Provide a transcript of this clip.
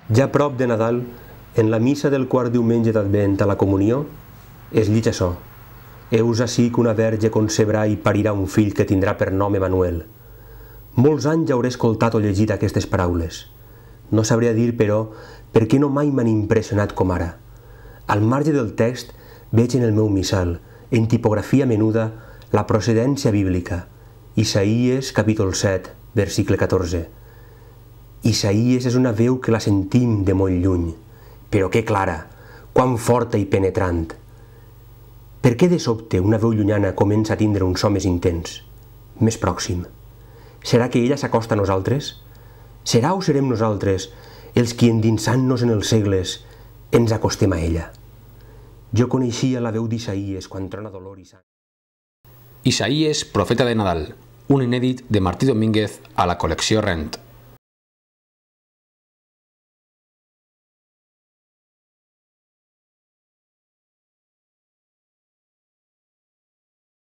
Ja a prop de Nadal, en la missa del quart diumenge d'Advent a la comunió, es llig açò: Heus ací que una verge concebrà i parirà un fill que tindrà per nom Emanuel. Molts anys hauré escoltat o llegit aquestes paraules. No sabria dir, però, per què no mai m'han impressionat com ara. Al marge del text veig en el meu missal, en tipografia menuda, la procedència bíblica. Isaïes, capítol 7, versicle 14. Isaïes és una veu que la sentim de molt lluny, però que clara, quan forta i penetrant. Per què de sobte una veu llunyana comença a tindre un so més intens, més pròxim? Serà que ella s'acosta a nosaltres? Serà o serem nosaltres els qui, endinsant-nos en els segles, ens acostem a ella? Jo coneixia la veu d'Isaïes quan trona dolor i sang. Isaïes, profeta de Nadal, un inèdit de Martí Domínguez a la col·lecció Rent.